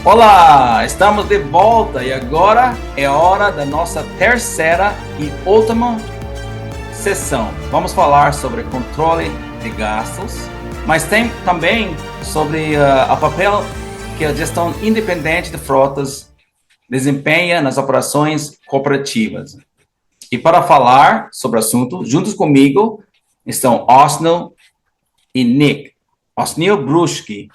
Olá, estamos de volta e agora é hora da nossa terceira e última sessão. Vamos falar sobre controle de gastos, mas tem também sobre o papel que a gestão independente de frotas desempenha nas operações cooperativas. E para falar sobre o assunto, juntos comigo estão Osnil e Nick. Osnil Bruski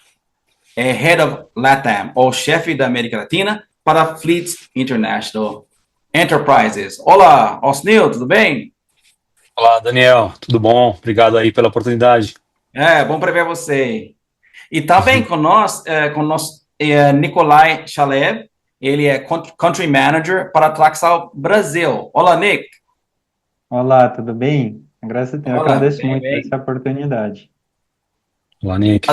é Head of LATAM, ou chefe da América Latina, para Fleets International Enterprises. Olá, Osnil, tudo bem? Olá, Daniel, tudo bom? Obrigado aí pela oportunidade. Bom para ver você. E também com nós Nikolai Chalev, ele é Country Manager para Traxal Brasil. Olá, Nick. Olá, tudo bem? Eu Olá, agradeço bem, muito bem. essa oportunidade. Olá, Nick.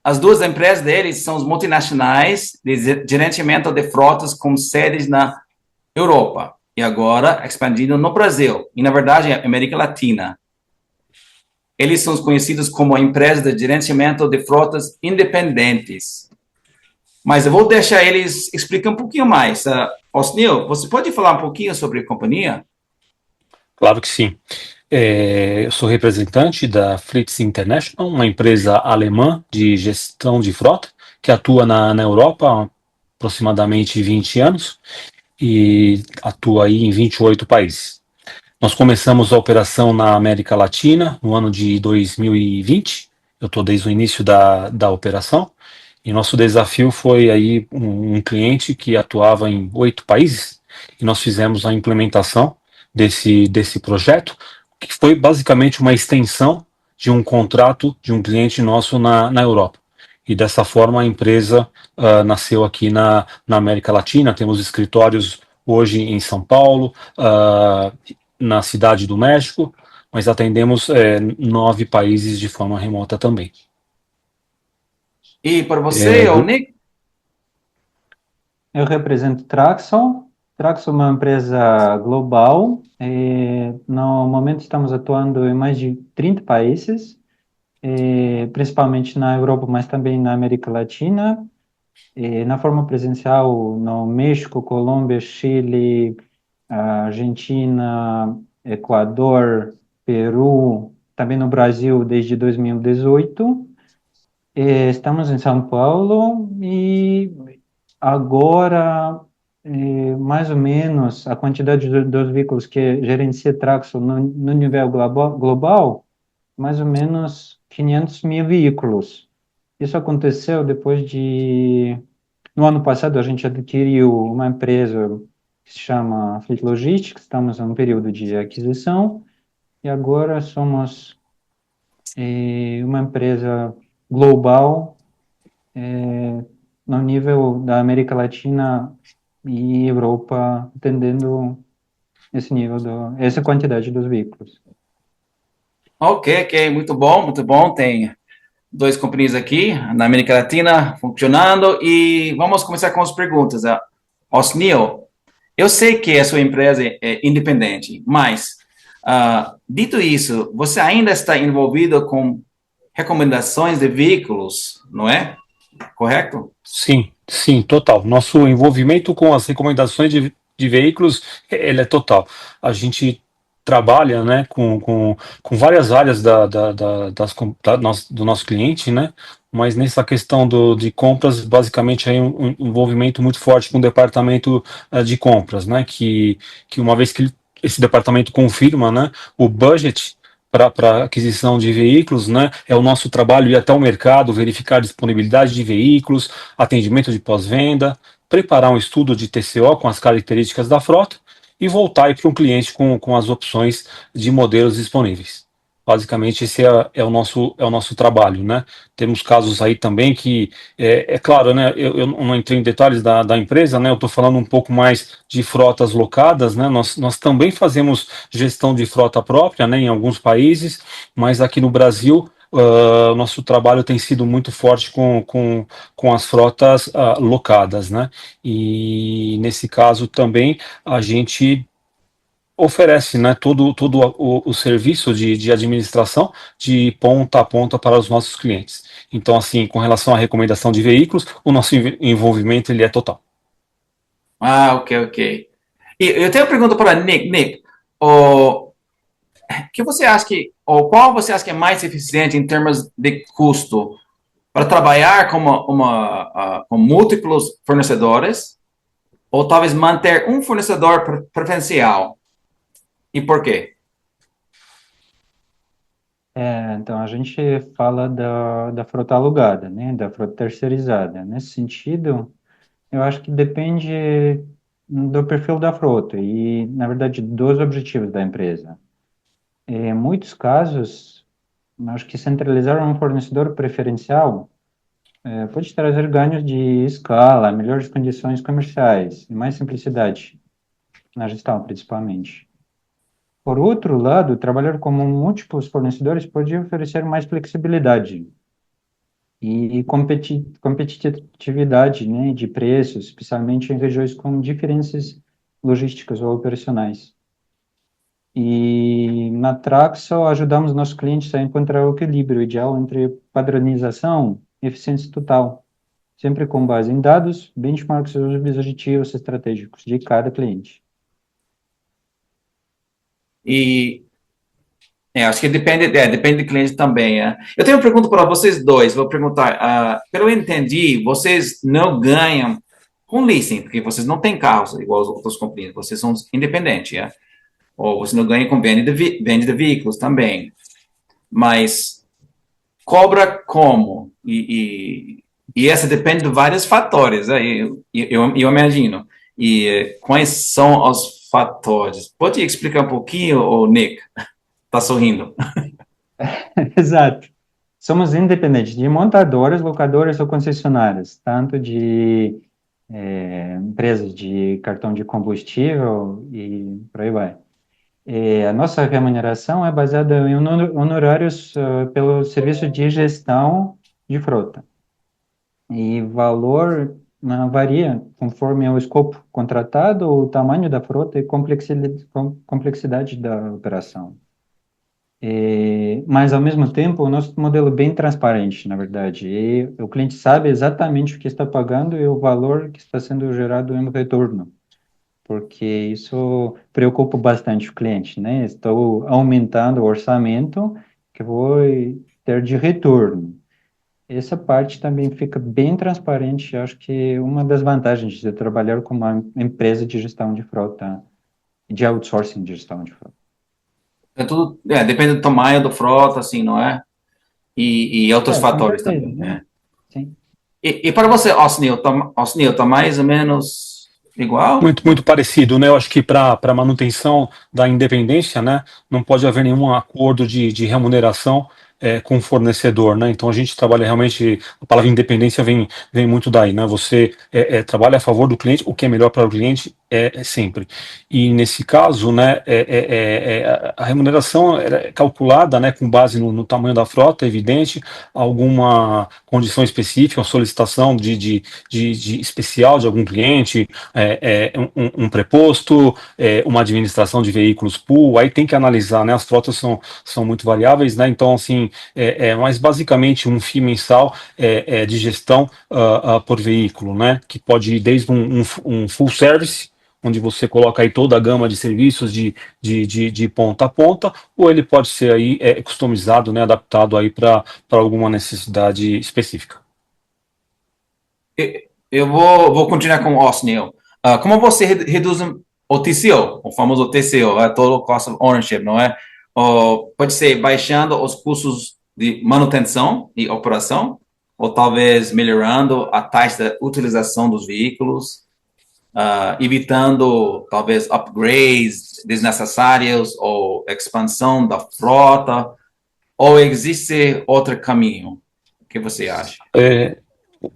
As duas empresas deles são os multinacionais de gerenciamento de frotas com sedes na Europa e agora expandindo no Brasil e, na verdade, América Latina. Eles são conhecidos como a empresa de gerenciamento de frotas independentes. Mas eu vou deixar eles explicar um pouquinho mais. Osnil, você pode falar um pouquinho sobre a companhia? Claro que sim. Eu sou representante da Fleets International, uma empresa alemã de gestão de frota que atua na Europa há aproximadamente 20 anos e atua aí em 28 países. Nós começamos a operação na América Latina no ano de 2020. Eu estou desde o início da operação. E nosso desafio foi aí um cliente que atuava em 8 países e nós fizemos a implementação desse projeto, que foi basicamente uma extensão de um contrato de um cliente nosso na Europa. E dessa forma a empresa nasceu aqui na América Latina. Temos escritórios hoje em São Paulo, na Cidade do México, mas atendemos 9 países de forma remota também. E para É, você, o Nick? Eu represento Traxel. Traxel é uma empresa global. No momento estamos atuando em mais de 30 países, principalmente na Europa, mas também na América Latina. Na forma presencial, no México, Colômbia, Chile, Argentina, Equador, Peru, também no Brasil desde 2018. Estamos em São Paulo e agora, mais ou menos, a quantidade dos veículos que gerencia Traxel no nível global, mais ou menos 500 mil veículos. Isso aconteceu depois de... No ano passado, a gente adquiriu uma empresa que se chama Fleet Logistics, estamos em um período de aquisição, e agora somos uma empresa global no nível da América Latina e Europa, atendendo esse nível, essa quantidade dos veículos. Ok, muito bom, muito bom. Tem dois companhias aqui na América Latina funcionando e vamos começar com as perguntas. Osnil, eu sei que a sua empresa é independente, mas, dito isso, você ainda está envolvido com recomendações de veículos, não é? Correto? sim, sim, total. Nosso envolvimento com as recomendações de veículos, ele é total. A gente trabalha, né, com várias áreas do nosso cliente, né, mas nessa questão de compras, basicamente é um envolvimento muito forte com o departamento de compras, né, que uma vez que esse departamento confirma, né, o budget para aquisição de veículos, né? É o nosso trabalho ir até o mercado, verificar a disponibilidade de veículos, atendimento de pós-venda, preparar um estudo de TCO com as características da frota e voltar para um cliente com as opções de modelos disponíveis. Basicamente, esse é o nosso trabalho, né? Temos casos aí também que, claro, né? Eu não entrei em detalhes da empresa, né? Eu estou falando um pouco mais de frotas locadas, né? Nós também fazemos gestão de frota própria, né? Em alguns países, mas aqui no Brasil, o nosso trabalho tem sido muito forte com as frotas locadas, né? E nesse caso também a gente oferece, né, todo o serviço de administração de ponta a ponta para os nossos clientes. Então, assim, com relação à recomendação de veículos, o nosso envolvimento ele é total. Ah, ok, ok. E eu tenho uma pergunta para Nick. Nick, o que você acha que, ou qual você acha que é mais eficiente em termos de custo para trabalhar com múltiplos fornecedores, ou talvez manter um fornecedor preferencial? E por quê? Então, a gente fala da frota alugada, né, da frota terceirizada. Nesse sentido, eu acho que depende do perfil da frota e, na verdade, dos objetivos da empresa. Em muitos casos, acho que centralizar um fornecedor preferencial pode trazer ganhos de escala, melhores condições comerciais e mais simplicidade na gestão, principalmente. Por outro lado, trabalhar com múltiplos fornecedores pode oferecer mais flexibilidade e competitividade, né, de preços, especialmente em regiões com diferenças logísticas ou operacionais. E na Traxel ajudamos nossos clientes a encontrar o equilíbrio ideal entre padronização e eficiência total, sempre com base em dados, benchmarks e os objetivos estratégicos de cada cliente. E acho que depende do cliente também. Eu tenho uma pergunta para vocês dois. Vou perguntar. Pelo que eu entendi, vocês não ganham com leasing, porque vocês não têm carros igual as outras companhias. Vocês são independentes, ou você não ganha com venda de veículos também. Mas cobra como? E essa depende de vários fatores. Eu imagino. E quais são os fatores? Pode explicar um pouquinho, Nick? Tá sorrindo. Exato. Somos independentes de montadoras, locadoras ou concessionárias, tanto de empresas de cartão de combustível e por aí vai. A nossa remuneração é baseada em honorários pelo serviço de gestão de frota. E valor varia conforme o escopo contratado, o tamanho da frota e complexidade da operação. Mas, ao mesmo tempo, o nosso modelo é bem transparente, na verdade. E o cliente sabe exatamente o que está pagando e o valor que está sendo gerado em retorno, porque isso preocupa bastante o cliente, né? Estou aumentando o orçamento que vou ter de retorno. Essa parte também fica bem transparente. Acho que uma das vantagens de trabalhar com uma empresa de gestão de frota, de outsourcing de gestão de frota. Depende do tamanho da frota, assim, não é? E outros Com fatores certeza, também, né? né? Sim. E para você, Osnil, tá mais ou menos igual? Muito parecido, né? Eu acho que para manutenção da independência, né, não pode haver nenhum acordo de remuneração com o fornecedor, né? Então a gente trabalha realmente, a palavra independência vem muito daí, né? Você trabalha a favor do cliente, o que é melhor para o cliente é sempre. E nesse caso, né, a remuneração é calculada, né, com base no tamanho da frota, é evidente, alguma condição específica, uma solicitação de especial de algum cliente, um preposto, uma administração de veículos pool, aí tem que analisar, né? As frotas são muito variáveis, né? Então, assim, mas basicamente um FII mensal de gestão por veículo, né? Que pode ir desde um full service, onde você coloca aí toda a gama de serviços de ponta a ponta, ou ele pode ser aí customizado, né? Adaptado aí para alguma necessidade específica. Eu vou continuar com o Osnil. Como você reduz o TCO, o famoso TCO, Total Cost of Ownership, não é? Pode ser baixando os custos de manutenção e operação, ou talvez melhorando a taxa de utilização dos veículos, evitando talvez upgrades desnecessários ou expansão da frota, ou existe outro caminho? O que você acha?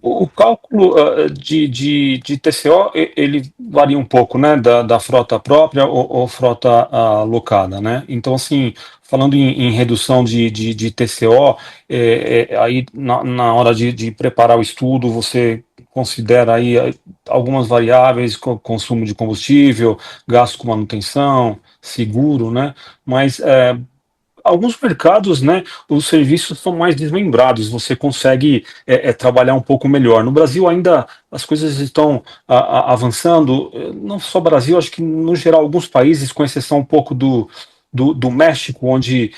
O cálculo de TCO, ele varia um pouco, né, da frota própria ou frota alocada, né? Então, assim, falando em redução de TCO, aí na hora de preparar o estudo, você considera aí algumas variáveis, consumo de combustível, gasto com manutenção, seguro, né? Mas alguns mercados, né, os serviços são mais desmembrados, você consegue trabalhar um pouco melhor. No Brasil ainda as coisas estão avançando, não só Brasil, acho que no geral alguns países, com exceção um pouco do México, onde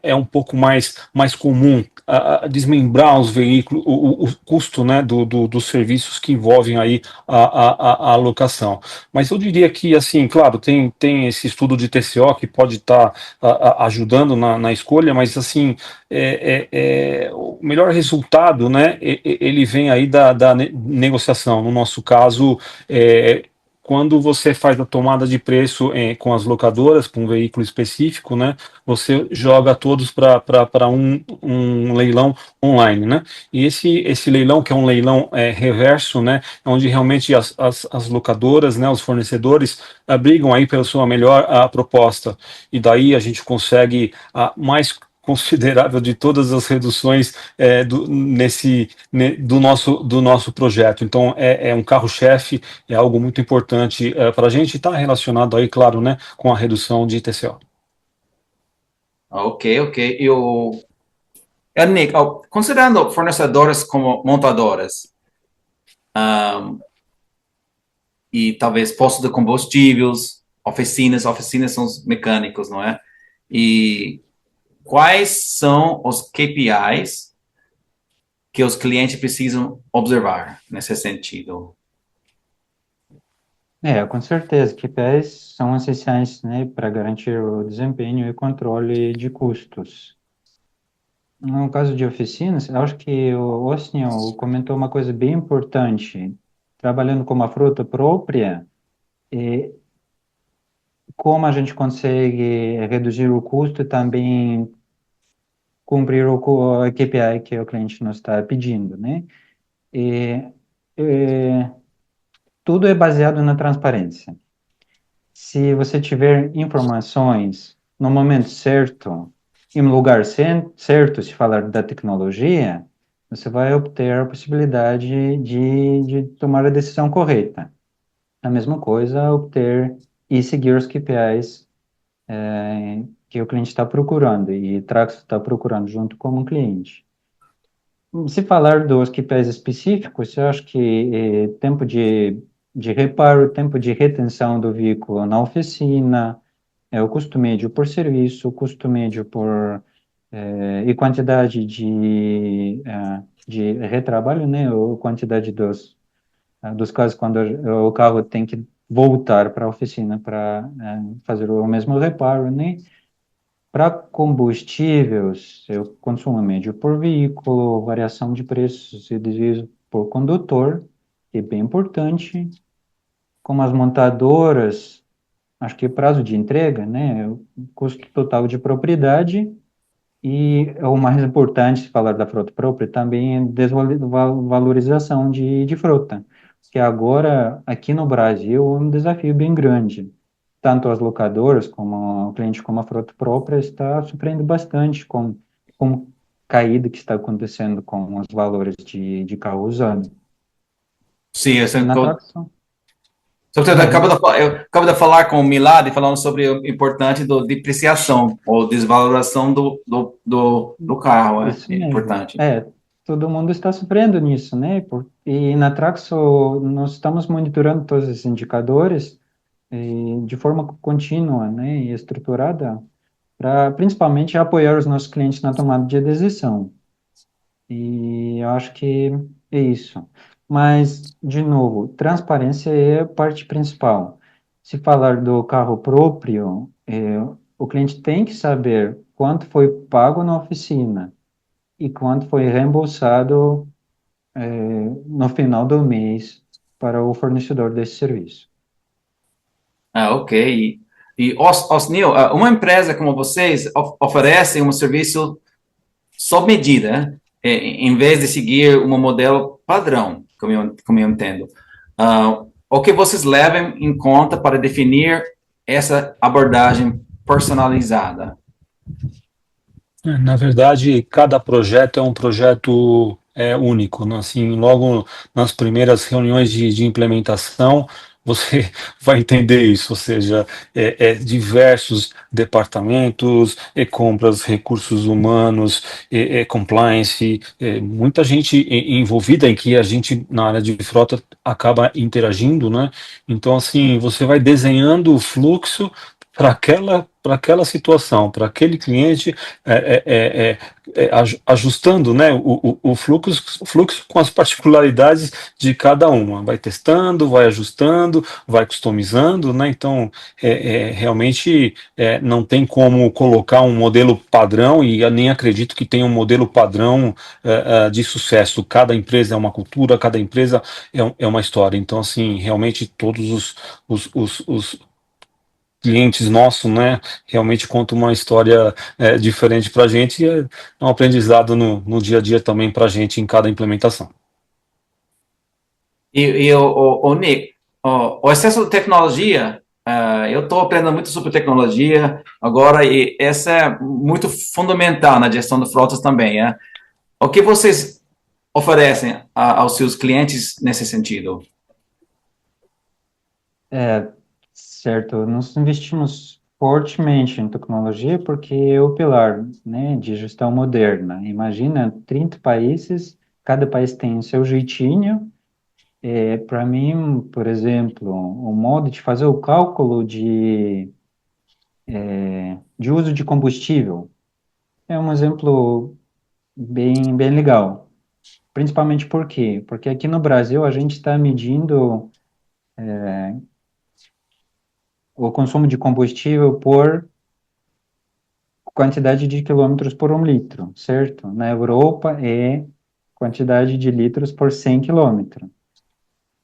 é um pouco mais comum desmembrar os veículos, o custo, né, dos serviços que envolvem aí a locação. Mas eu diria que, assim, claro, tem esse estudo de TCO que pode estar ajudando na escolha, mas assim, o melhor resultado, né, ele vem aí da negociação. No nosso caso, quando você faz a tomada de preço com as locadoras, com um veículo específico, né, você joga todos para um leilão online, né? E esse leilão, que é um leilão reverso, né, onde realmente as locadoras, né, os fornecedores, brigam aí pela sua melhor proposta. E daí a gente consegue a mais considerável de todas as reduções do nosso projeto. Então, é um carro-chefe, é algo muito importante para a gente, está relacionado aí, claro, né, com a redução de TCO. Ok, ok. Nick, considerando fornecedoras como montadoras, e talvez postos de combustíveis, oficinas são os mecânicos, não é? E quais são os KPIs que os clientes precisam observar nesse sentido? Com certeza, KPIs são essenciais, né, para garantir o desempenho e controle de custos. No caso de oficinas, eu acho que o Osniel comentou uma coisa bem importante. Trabalhando com uma frota própria, como a gente consegue reduzir o custo e também cumprir o KPI que o cliente nos está pedindo, né? E, e tudo é baseado na transparência. Se você tiver informações no momento certo, em um lugar certo, se falar da tecnologia, você vai obter a possibilidade de tomar a decisão correta. A mesma coisa, obter e seguir os KPIs que o cliente está procurando e Traxo está procurando junto com o cliente. Se falar dos KPIs específicos, eu acho que tempo de reparo, tempo de retenção do veículo na oficina, o custo médio por serviço, o custo médio por e quantidade de retrabalho, né, ou quantidade dos casos quando o carro tem que voltar para a oficina para fazer o mesmo reparo, né? Para combustíveis, o consumo médio por veículo, variação de preços e desvios por condutor, que é bem importante. Como as montadoras, acho que prazo de entrega, né, o custo total de propriedade e o mais importante, se falar da frota própria, também é desvalorização de frota, que agora, aqui no Brasil, é um desafio bem grande. Tanto as locadoras como o cliente como a frota própria está sofrendo bastante com caída que está acontecendo com os valores de carro usado. Sim, E na tração. eu acabo de falar com o Milad falando sobre o importante da depreciação ou desvalorização do carro. Isso É mesmo. importante. Todo mundo está sofrendo nisso, né? E na Traxo nós estamos monitorando todos esses indicadores de forma contínua, né, e estruturada para principalmente apoiar os nossos clientes na tomada de decisão. E eu acho que é isso. Mas, de novo, transparência é a parte principal. Se falar do carro próprio, o cliente tem que saber quanto foi pago na oficina e quanto foi reembolsado, no final do mês para o fornecedor desse serviço. Ok. Osnil, uma empresa como vocês oferece um serviço sob medida, né? Em vez de seguir um modelo padrão, como eu entendo. O que vocês levam em conta para definir essa abordagem personalizada? Na verdade, cada projeto é um projeto único, né? Assim, logo nas primeiras reuniões de implementação, você vai entender isso, ou seja, diversos departamentos, compras, recursos humanos, compliance, muita gente envolvida em que a gente, na área de frota, acaba interagindo, né? Então, assim, você vai desenhando o fluxo para aquela situação, para aquele cliente, ajustando, né, o fluxo com as particularidades de cada uma. Vai testando, vai ajustando, vai customizando, né? Então, realmente não tem como colocar um modelo padrão e eu nem acredito que tenha um modelo padrão de sucesso. Cada empresa é uma cultura, cada empresa é uma história. Então, assim, realmente todos os clientes nossos, né, realmente contam uma história diferente para a gente e é um aprendizado no dia a dia também para a gente em cada implementação. O Nick, o excesso de tecnologia, eu estou aprendendo muito sobre tecnologia agora e essa é muito fundamental na gestão de frotas também, é? O que vocês oferecem aos seus clientes nesse sentido? É, certo, nós investimos fortemente em tecnologia porque é o pilar, né, de gestão moderna. Imagina 30 países, cada país tem o seu jeitinho. Para mim, por exemplo, o modo de fazer o cálculo de uso de combustível é um exemplo bem legal. Principalmente por quê? Porque aqui no Brasil a gente está medindo o consumo de combustível por quantidade de quilômetros por um litro, certo? Na Europa é quantidade de litros por 100 quilômetros.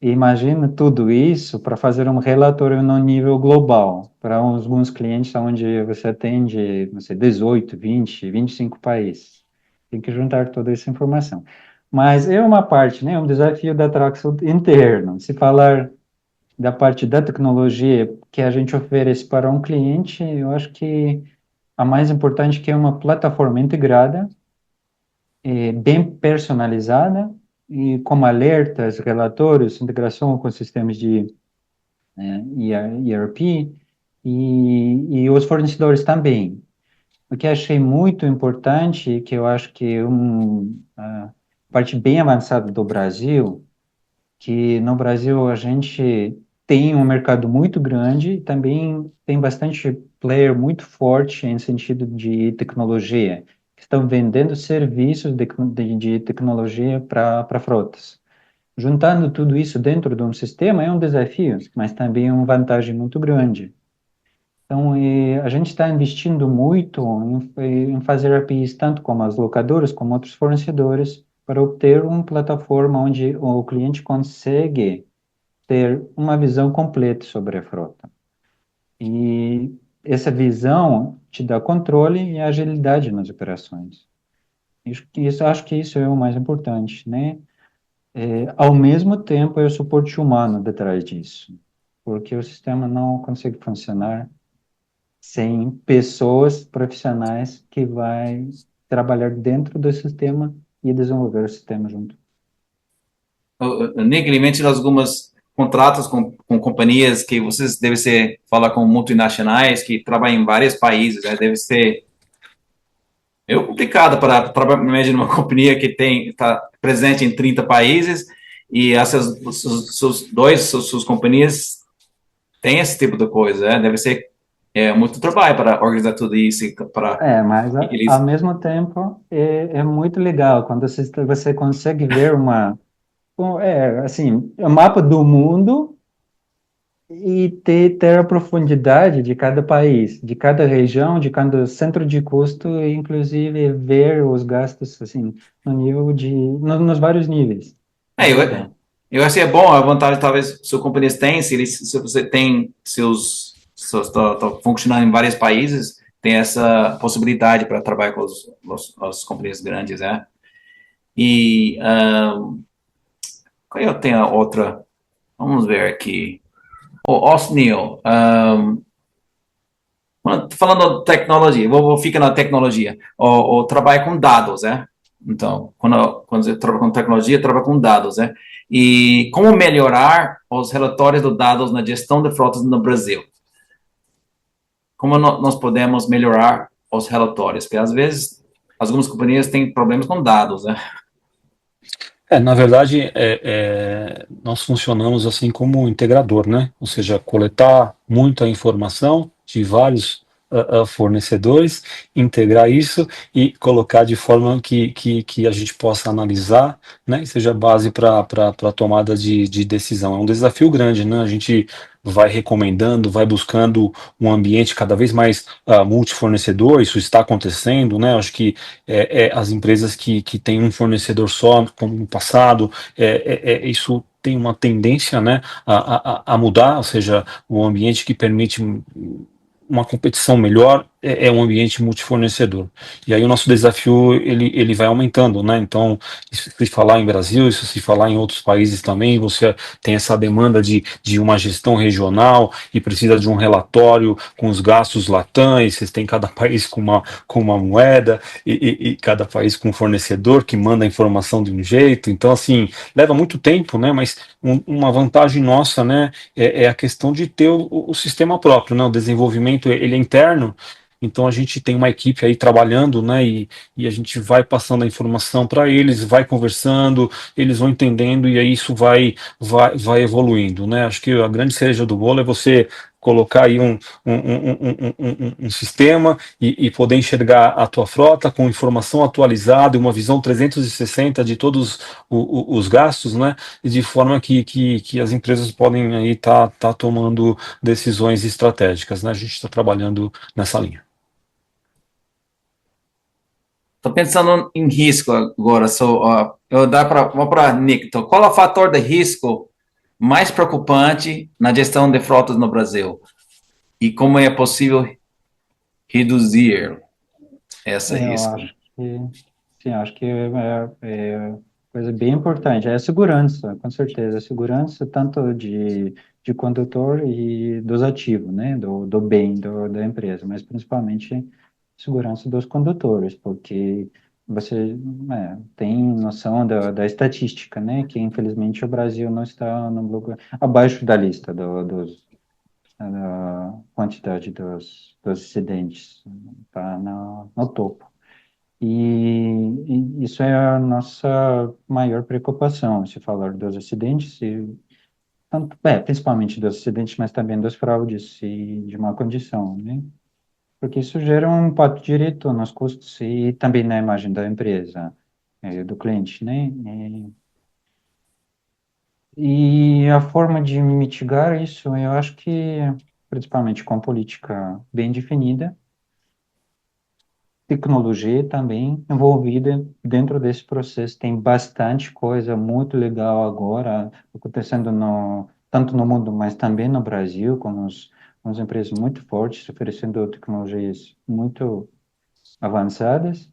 E imagina tudo isso para fazer um relatório no nível global, para alguns clientes onde você atende, não sei, 18, 20, 25 países. Tem que juntar toda essa informação. Mas é uma parte, né, um desafio da Traxel interno. Se falar da parte da tecnologia que a gente oferece para um cliente, eu acho que a mais importante que é uma plataforma integrada, bem personalizada e com alertas, relatórios, integração com sistemas de ERP e os fornecedores também. O que achei muito importante, que eu acho que é uma parte bem avançada do Brasil, que no Brasil a gente tem um mercado muito grande, também tem bastante player muito forte em sentido de tecnologia, que estão vendendo serviços de tecnologia para frotas. Juntando tudo isso dentro de um sistema é um desafio, mas também é uma vantagem muito grande. Então, a gente está investindo muito em fazer APIs tanto com as locadoras como outros fornecedores para obter uma plataforma onde o cliente consegue ter uma visão completa sobre a frota. E essa visão te dá controle e agilidade nas operações. Acho que isso é o mais importante, né? Ao mesmo tempo, é o suporte humano detrás disso, porque o sistema não consegue funcionar sem pessoas profissionais que vai trabalhar dentro do sistema e desenvolver o sistema junto. Nick, ele mencionou alguns contratos com companhias que vocês devem ser, falar com multinacionais que trabalham em vários países, né? Deve ser complicado para imaginar uma companhia que está presente em 30 países e essas suas companhias têm esse tipo de coisa, né? Deve ser muito trabalho para organizar tudo isso Mas ao mesmo tempo é muito legal quando você consegue ver assim, um mapa do mundo e ter a profundidade de cada país, de cada região, de cada centro de custo, e inclusive ver os gastos assim no nível nos vários níveis. Eu acho que é bom, a vantagem talvez sua companhia tem, se você tem tá funcionando em vários países, tem essa possibilidade para trabalhar com as companhias grandes, né? E qual eu tenho a outra? Vamos ver aqui. Osnil, falando de tecnologia, vou ficar na tecnologia, o trabalho com dados, né? Então, quando você trabalha com tecnologia, trabalha com dados, né? E como melhorar os relatórios de dados na gestão de frotas no Brasil? Como nós podemos melhorar os relatórios? Porque, às vezes, algumas companhias têm problemas com dados, né? Na verdade, nós funcionamos assim como um integrador, né? Ou seja, coletar muita informação de vários fornecedores, integrar isso e colocar de forma que a gente possa analisar, né? E seja base para a tomada de decisão. É um desafio grande, né? A gente vai recomendando, vai buscando um ambiente cada vez mais multifornecedor, isso está acontecendo, né? Acho que as empresas que têm um fornecedor só, como no passado, isso tem uma tendência, né, a mudar, ou seja, o ambiente que permite uma competição melhor é um ambiente multifornecedor. E aí o nosso desafio ele vai aumentando, né? Então, isso se falar em Brasil, isso se falar em outros países também, você tem essa demanda de uma gestão regional e precisa de um relatório com os gastos Latam, e vocês têm cada país com uma moeda e cada país com um fornecedor que manda a informação de um jeito. Então, assim, leva muito tempo, né? Mas uma vantagem nossa, né, é a questão de ter o sistema próprio, né? O desenvolvimento ele é interno, então a gente tem uma equipe aí trabalhando, né? E a gente vai passando a informação para eles, vai conversando, eles vão entendendo e aí isso vai evoluindo, né? Acho que a grande cereja do bolo é você colocar aí um sistema e poder enxergar a tua frota com informação atualizada e uma visão 360 de todos os gastos, né? De forma que as empresas podem aí tá tomando decisões estratégicas, né? A gente está trabalhando nessa linha. Estou pensando em risco agora. Vamos para Nick. Então, qual é o fator de risco mais preocupante na gestão de frotas no Brasil? E como é possível reduzir esse Eu risco? acho que, sim, acho que é coisa bem importante. É a segurança, com certeza. A segurança tanto de condutor e dos ativos, né? Do bem da empresa, mas principalmente segurança dos condutores, porque você tem noção da estatística, né? Que infelizmente o Brasil não está no lugar abaixo da lista da quantidade dos acidentes, está no topo. E isso é a nossa maior preocupação, se falar dos acidentes, principalmente dos acidentes, mas também das fraudes e de má condição, né? Porque isso gera um impacto direto nos custos e também na imagem da empresa, do cliente, né? E a forma de mitigar isso, eu acho que, principalmente com política bem definida, tecnologia também envolvida dentro desse processo. Tem bastante coisa muito legal agora acontecendo tanto no mundo, mas também no Brasil, com as empresas muito fortes oferecendo tecnologias muito avançadas,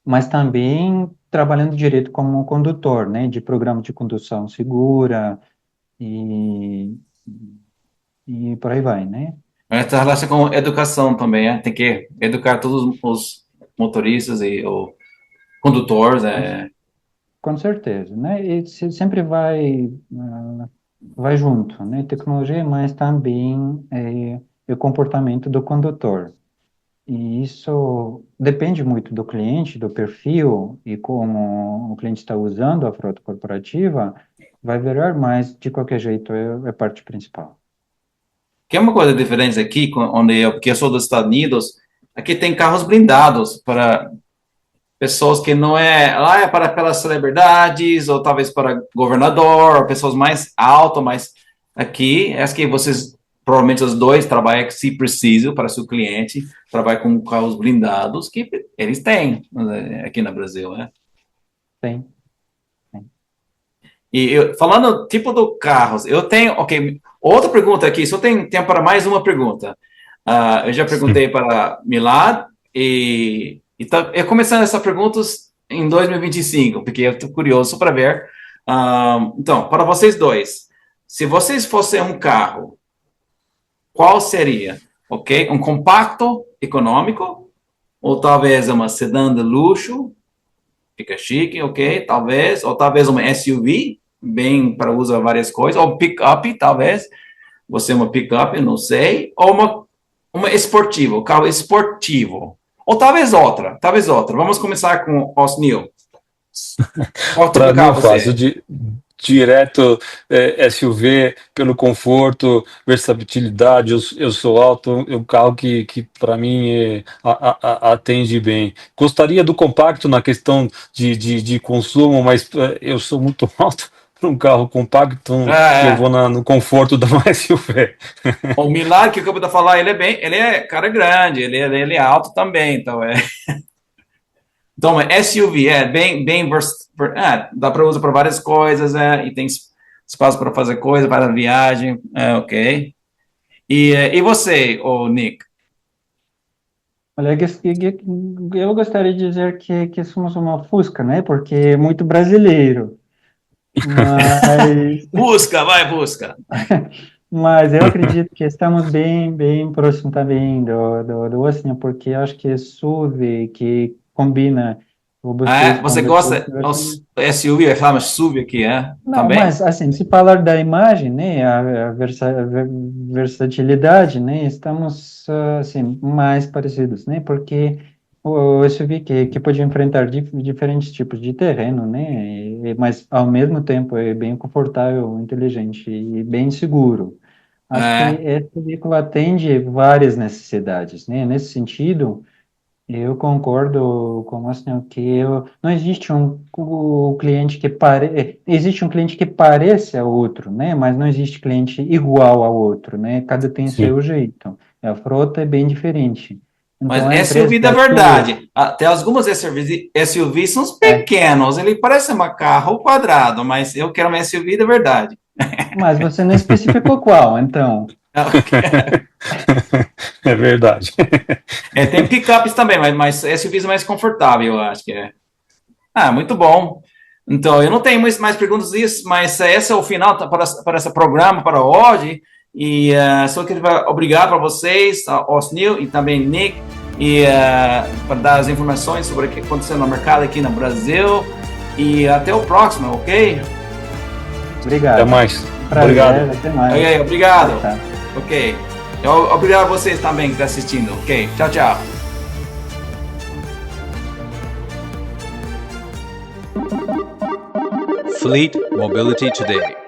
mas também trabalhando direito como condutor, né, de programa de condução segura e, e por aí vai, né? Essa relação com educação também, né? Tem que educar todos os motoristas e os condutores. Com certeza, né? E sempre vai junto, né? Tecnologia, mas também o comportamento do condutor. E isso depende muito do cliente, do perfil e como o cliente está usando a frota corporativa, vai variar, mas de qualquer jeito é a parte principal. Que é uma coisa diferente aqui, porque eu sou dos Estados Unidos, aqui tem carros blindados para pessoas que não lá é para pelas celebridades, ou talvez para governador, ou pessoas mais altas, mas aqui, acho que vocês, provavelmente os dois, trabalham, se preciso, para seu cliente, trabalham com carros blindados, que eles têm aqui no Brasil, né? Tem, tem. E falando tipo do carros, eu tenho, ok, outra pergunta aqui, só tem tempo para mais uma pergunta. Eu já perguntei para Milad e eu começando essas perguntas em 2025, porque eu estou curioso para ver. Então, para vocês dois, se vocês fossem um carro, qual seria? Ok, um compacto econômico ou talvez uma sedã de luxo fica chique, ok, talvez, ou talvez uma SUV, bem para usar várias coisas, ou pick-up, talvez, você é uma pick-up, não sei, ou uma esportiva, um carro esportivo, ou talvez outra, Vamos começar com o Osnil. Qual tipo Para de mim é carro você fácil, é? direto SUV, pelo conforto, versatilidade, eu sou alto, é um carro que para mim atende bem. Gostaria do compacto na questão de consumo, mas eu sou muito alto para um carro compacto, então eu vou É, no conforto da uma SUV. o Milagre que eu acabei de falar, ele é cara grande, ele é alto também, então Então, SUV dá para usar para várias coisas, e tem espaço para fazer coisa, para viagem, ok. E você, Nick? Olha, eu gostaria de dizer que somos uma Fusca, né? Porque é muito brasileiro. Mas, Busca. mas eu acredito que estamos bem próximo também do Ocean, porque eu acho que é SUV que combina robustez com Você gosta versatilidade. SUV, chama SUV aqui, Não, também? mas assim, se falar da imagem, né, versatilidade, né, estamos assim mais parecidos, né, porque o SUV que pode enfrentar diferentes tipos de terreno, né, mas ao mesmo tempo é bem confortável, inteligente e bem seguro. Acho que É, esse veículo atende várias necessidades, né, nesse sentido. Eu concordo com o senhor que não existe o cliente que existe um cliente que parece ao outro, né? Mas não existe cliente igual ao outro, né? Cada tem Sim, seu jeito. A frota é bem diferente. mas Então a empresa SUV que da atua, verdade. Até algumas SUV são os é, pequenos, ele parece um carro quadrado, mas eu quero uma SUV da verdade. mas você não especificou qual, então. é verdade. Tem pickups também, mas SUVs mais confortável, eu acho que é. Muito bom. Então, eu não tenho mais perguntas disso, mas esse é o final para esse programa, para hoje. E só queria obrigado para vocês, Osnil e também Nick, e para dar as informações sobre o que aconteceu no mercado aqui no Brasil. E até o próximo, ok? Até Obrigado. mais. Um Obrigado. prazer, até mais. Ok, Tchau, obrigado. tchau. Ok. Obrigado a vocês também que estão assistindo. Ok, tchau, tchau. Fleet Mobility Today.